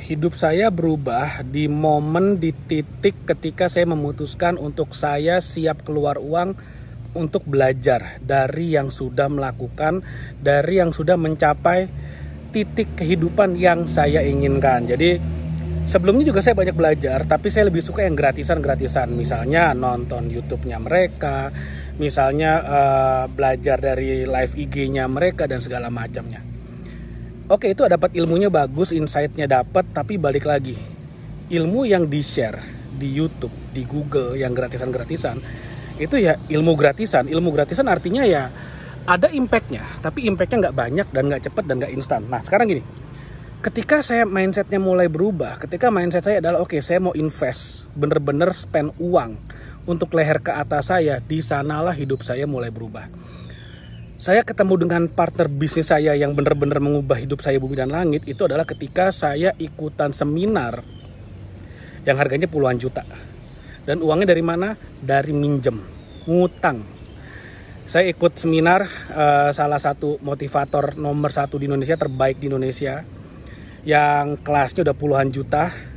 Hidup saya berubah di momen, di titik ketika saya memutuskan untuk saya siap keluar uang untuk belajar dari yang sudah melakukan, dari yang sudah mencapai titik kehidupan yang saya inginkan. Jadi sebelumnya juga saya banyak belajar, tapi saya lebih suka yang gratisan-gratisan. Misalnya nonton YouTube-nya mereka, misalnya belajar dari live IG-nya mereka dan segala macamnya. Oke, itu dapat ilmunya bagus, insight-nya dapat, tapi balik lagi. Ilmu yang di-share di YouTube, di Google yang gratisan-gratisan, itu ya ilmu gratisan. Ilmu gratisan artinya ya ada impact-nya, tapi impact-nya nggak banyak dan nggak cepat dan nggak instan. Nah, sekarang gini. Ketika saya mindset-nya mulai berubah, ketika mindset saya adalah oke, saya mau invest, bener-bener spend uang untuk leher ke atas saya, di sanalah hidup saya mulai berubah. Saya ketemu dengan partner bisnis saya yang benar-benar mengubah hidup saya bumi dan langit. Itu adalah ketika saya ikutan seminar yang harganya puluhan juta. Dan uangnya dari mana? Dari minjem, ngutang. Saya ikut seminar salah satu motivator nomor 1 di Indonesia, terbaik di Indonesia, yang kelasnya udah puluhan juta.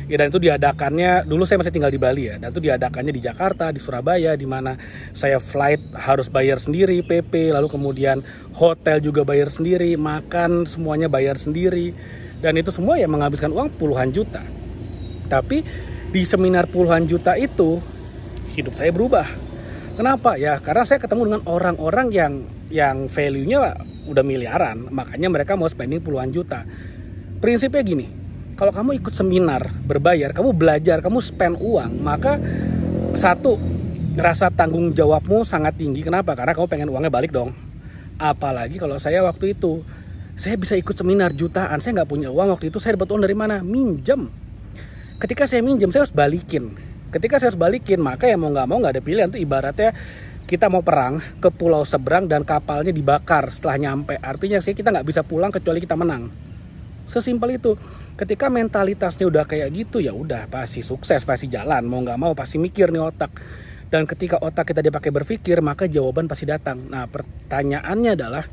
Ya, dan itu diadakannya, dulu saya masih tinggal di Bali ya, dan itu diadakannya di Jakarta, di Surabaya, di mana saya flight harus bayar sendiri, PP, lalu kemudian hotel juga bayar sendiri, makan semuanya bayar sendiri, dan itu semua ya menghabiskan uang puluhan juta. Tapi di seminar puluhan juta itu, hidup saya berubah. Kenapa? Ya karena saya ketemu dengan orang-orang yang value-nya udah miliaran, makanya mereka mau spending puluhan juta. Prinsipnya gini, kalau kamu ikut seminar berbayar, kamu belajar, kamu spend uang, maka satu, rasa tanggung jawabmu sangat tinggi. Kenapa? Karena kamu pengen uangnya balik dong. Apalagi kalau saya waktu itu, saya bisa ikut seminar jutaan, saya nggak punya uang waktu itu, saya dapat uang dari mana? Minjem. Ketika saya minjem, saya harus balikin. Ketika saya harus balikin, maka ya mau nggak ada pilihan. Itu ibaratnya kita mau perang ke pulau seberang dan kapalnya dibakar setelah nyampe. Artinya sih kita nggak bisa pulang kecuali kita menang. Sesimpel itu. Ketika mentalitasnya udah kayak gitu, ya udah pasti sukses, pasti jalan. Mau nggak mau pasti mikir nih otak. Dan ketika otak kita dipakai berpikir, maka jawaban pasti datang. Nah, pertanyaannya adalah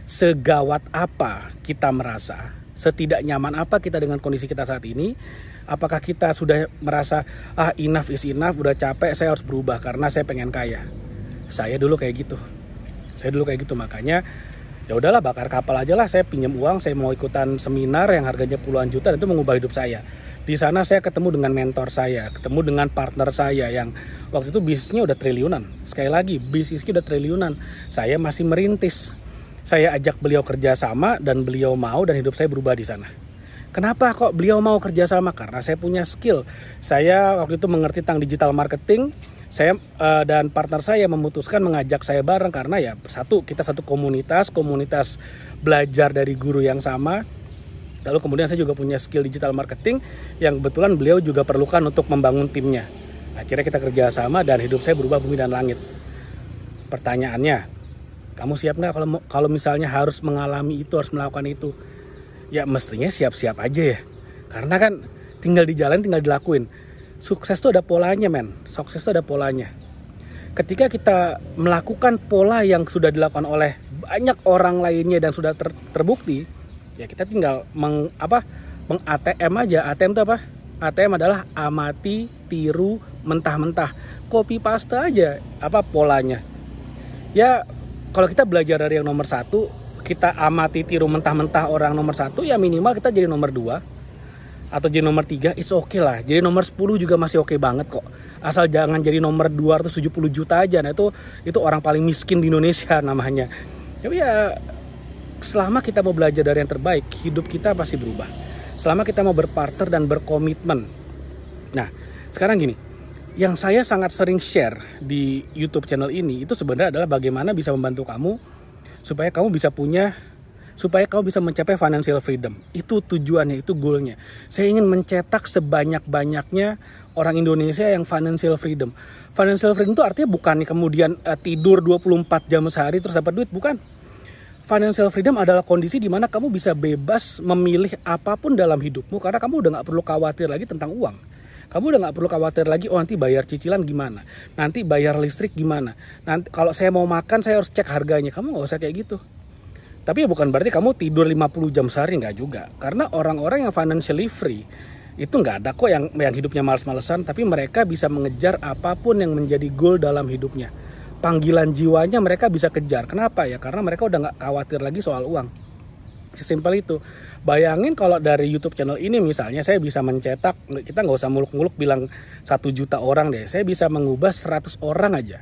segawat apa kita merasa, setidak nyaman apa kita dengan kondisi kita saat ini. Apakah kita sudah merasa enough is enough, udah capek, saya harus berubah karena saya pengen kaya. Saya dulu kayak gitu. Makanya ya udahlah, bakar kapal aja lah, saya pinjam uang, saya mau ikutan seminar yang harganya puluhan juta, dan itu mengubah hidup saya. Di sana saya ketemu dengan mentor saya, ketemu dengan partner saya yang waktu itu bisnisnya udah triliunan. Sekali lagi, bisnisnya udah triliunan. Saya masih merintis. Saya ajak beliau kerjasama dan beliau mau, dan hidup saya berubah di sana. Kenapa kok beliau mau kerjasama? Karena saya punya skill. Saya waktu itu mengerti tentang digital marketing. Saya dan partner saya memutuskan mengajak saya bareng karena ya satu, kita satu komunitas belajar dari guru yang sama. Lalu kemudian saya juga punya skill digital marketing yang kebetulan beliau juga perlukan untuk membangun timnya. Akhirnya kita kerjasama dan hidup saya berubah bumi dan langit. Pertanyaannya, kamu siap nggak kalau misalnya harus mengalami itu, harus melakukan itu? Ya mestinya siap-siap aja ya. Karena kan tinggal di jalan, tinggal dilakuin. Sukses itu ada polanya, men. Sukses itu ada polanya. Ketika kita melakukan pola yang sudah dilakukan oleh banyak orang lainnya dan sudah terbukti, ya kita tinggal meng-ATM aja. ATM itu apa? ATM adalah amati, tiru, mentah-mentah. Copy paste aja polanya. Ya kalau kita belajar dari yang nomor 1, kita amati, tiru, mentah-mentah orang nomor 1, ya minimal kita jadi nomor 2. Atau jadi nomor 3, it's okay lah. Jadi nomor 10 juga masih oke banget kok. Asal jangan jadi nomor 270 juta aja. Nah itu orang paling miskin di Indonesia namanya. Tapi ya selama kita mau belajar dari yang terbaik, hidup kita pasti berubah. Selama kita mau berpartner dan berkomitmen. Nah sekarang gini, yang saya sangat sering share di YouTube channel ini itu sebenarnya adalah bagaimana bisa membantu kamu supaya kamu bisa mencapai financial freedom. Itu tujuannya, itu goalnya. Saya ingin mencetak sebanyak-banyaknya orang Indonesia yang financial freedom. Financial freedom itu artinya bukan kemudian tidur 24 jam sehari terus dapat duit, bukan. Financial freedom adalah kondisi di mana kamu bisa bebas memilih apapun dalam hidupmu karena kamu udah gak perlu khawatir lagi tentang uang. Kamu udah gak perlu khawatir lagi, nanti bayar cicilan gimana, nanti bayar listrik gimana, nanti kalau saya mau makan saya harus cek harganya. Kamu gak usah kayak gitu. Tapi bukan berarti kamu tidur 50 jam sehari, nggak juga. Karena orang-orang yang financially free itu nggak ada kok yang hidupnya males-malesan, tapi mereka bisa mengejar apapun yang menjadi goal dalam hidupnya. Panggilan jiwanya mereka bisa kejar. Kenapa ya? Karena mereka udah nggak khawatir lagi soal uang. Sesimpel itu. Bayangin kalau dari YouTube channel ini misalnya saya bisa mencetak, kita nggak usah muluk-muluk bilang 1 juta orang deh. Saya bisa mengubah 100 orang aja.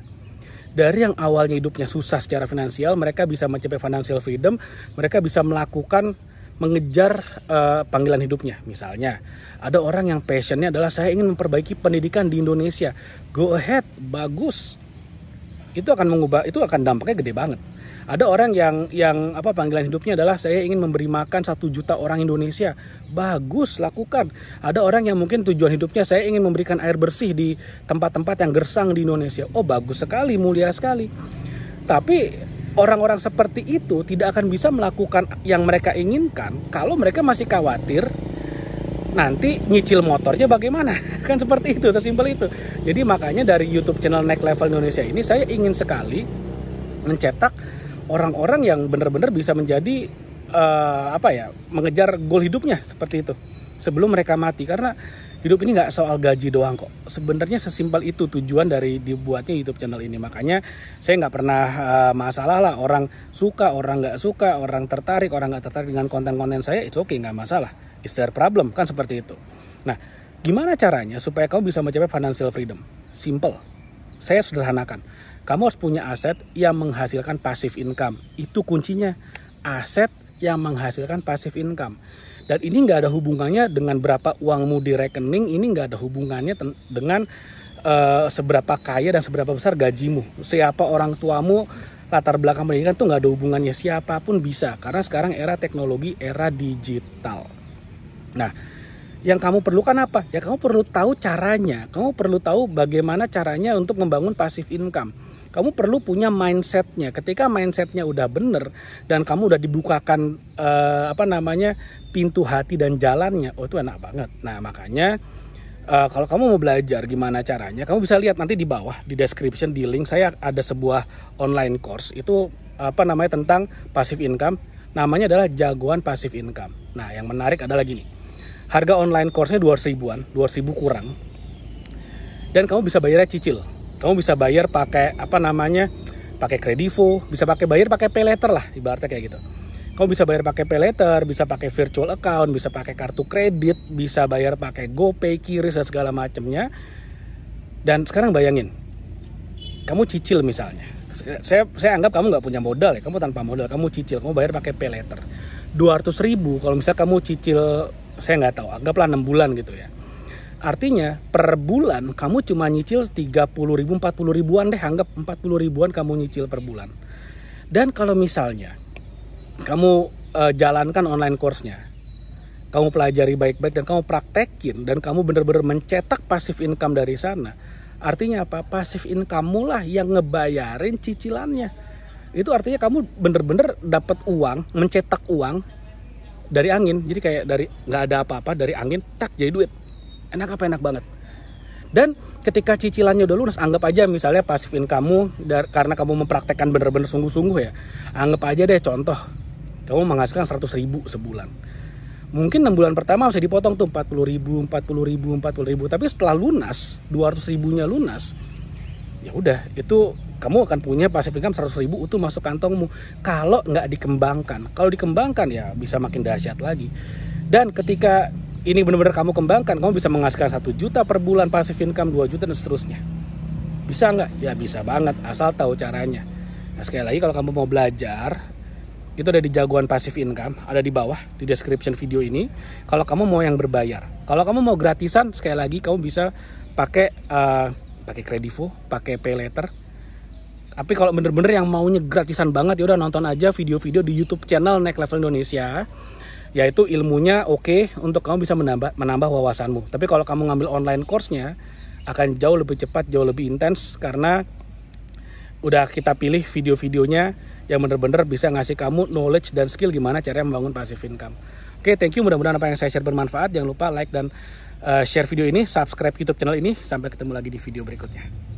Dari yang awalnya hidupnya susah secara finansial, mereka bisa mencapai financial freedom, mereka bisa mengejar panggilan hidupnya. Misalnya, ada orang yang passionnya adalah saya ingin memperbaiki pendidikan di Indonesia. Go ahead, bagus. Itu akan dampaknya gede banget. Ada orang yang panggilan hidupnya adalah saya ingin memberi makan 1 juta orang Indonesia. Bagus, lakukan. Ada orang yang mungkin tujuan hidupnya saya ingin memberikan air bersih di tempat-tempat yang gersang di Indonesia. Oh, bagus sekali, mulia sekali. Tapi orang-orang seperti itu tidak akan bisa melakukan yang mereka inginkan kalau mereka masih khawatir nanti nyicil motornya bagaimana. Kan seperti itu, sesimpel itu. Jadi makanya dari YouTube channel Next Level Indonesia ini saya ingin sekali mencetak orang-orang yang benar-benar bisa menjadi mengejar goal hidupnya seperti itu sebelum mereka mati. Karena hidup ini nggak soal gaji doang kok. Sebenarnya sesimpel itu tujuan dari dibuatnya YouTube channel ini. Makanya saya nggak pernah masalah lah orang suka, orang nggak suka, orang tertarik, orang nggak tertarik dengan konten-konten saya. It's okay, nggak masalah. It's their problem, kan seperti itu. Nah, gimana caranya supaya kamu bisa mencapai financial freedom? Simple. Saya sederhanakan. Kamu harus punya aset yang menghasilkan passive income. Itu kuncinya. Aset yang menghasilkan passive income. Dan ini nggak ada hubungannya dengan berapa uangmu di rekening. Ini nggak ada hubungannya dengan seberapa kaya dan seberapa besar gajimu. Siapa orang tuamu, latar belakang pendidikan tuh nggak ada hubungannya. Siapapun bisa. Karena sekarang era teknologi, era digital. Nah, yang kamu perlukan apa? Ya kamu perlu tahu caranya. Kamu perlu tahu bagaimana caranya untuk membangun passive income. Kamu perlu punya mindsetnya. Ketika mindsetnya udah bener dan kamu udah dibukakan pintu hati dan jalannya, oh itu enak banget. Nah makanya kalau kamu mau belajar gimana caranya, kamu bisa lihat nanti di bawah di description, di link saya ada sebuah online course itu tentang passive income. Namanya adalah Jagoan Passive Income. Nah yang menarik adalah gini. Harga online course-nya 200 ribuan, 200 ribu kurang. Dan kamu bisa bayarnya cicil. Kamu bisa bayar pakai pakai Kredivo, bisa bayar pakai pay later lah, ibaratnya kayak gitu. Kamu bisa bayar pakai pay later, bisa pakai virtual account, bisa pakai kartu kredit, bisa bayar pakai GoPay, QRIS dan segala macamnya. Dan sekarang bayangin, kamu cicil misalnya. Saya anggap kamu nggak punya modal ya, kamu tanpa modal, kamu cicil, kamu bayar pakai pay later. 200 ribu, kalau misalnya kamu cicil, saya nggak tahu, anggaplah 6 bulan gitu ya. Artinya per bulan kamu cuma nyicil 30 ribu, 40 ribuan deh, anggap 40 ribuan kamu nyicil per bulan. Dan kalau misalnya kamu jalankan online course-nya, kamu pelajari baik-baik dan kamu praktekin dan kamu benar-benar mencetak passive income dari sana. Artinya apa? Passive income lah yang ngebayarin cicilannya. Itu artinya kamu benar-benar dapat uang, mencetak uang dari angin. Jadi kayak dari nggak ada apa-apa, dari angin tak jadi duit. Enak apa? Enak banget. Dan ketika cicilannya udah lunas, anggap aja misalnya passive income karena kamu mempraktekkan bener-bener sungguh-sungguh ya. Anggap aja deh contoh, kamu menghasilkan 100 ribu sebulan. Mungkin 6 bulan pertama bisa dipotong tuh 40 ribu. Tapi setelah lunas, 200 ribunya lunas, ya udah itu kamu akan punya passive income 100 ribu utuh masuk kantongmu. Kalau nggak dikembangkan, kalau dikembangkan ya bisa makin dahsyat lagi. Dan ketika ini benar-benar kamu kembangkan, kamu bisa menghasilkan 1 juta per bulan passive income, 2 juta dan seterusnya. Bisa nggak? Ya bisa banget, asal tahu caranya. Nah sekali lagi kalau kamu mau belajar, itu ada di Jagoan Passive Income, ada di bawah di description video ini. Kalau kamu mau yang berbayar, kalau kamu mau gratisan, sekali lagi kamu bisa pakai Kredivo, pakai pay later. Tapi kalau bener-bener yang maunya gratisan banget, ya udah nonton aja video-video di YouTube channel Next Level Indonesia. Yaitu ilmunya oke untuk kamu bisa menambah wawasanmu. Tapi kalau kamu ngambil online course-nya akan jauh lebih cepat, jauh lebih intens karena udah kita pilih video-videonya yang benar-benar bisa ngasih kamu knowledge dan skill gimana caranya membangun passive income. Oke, thank you. Mudah-mudahan apa yang saya share bermanfaat. Jangan lupa like dan share video ini, subscribe YouTube channel ini. Sampai ketemu lagi di video berikutnya.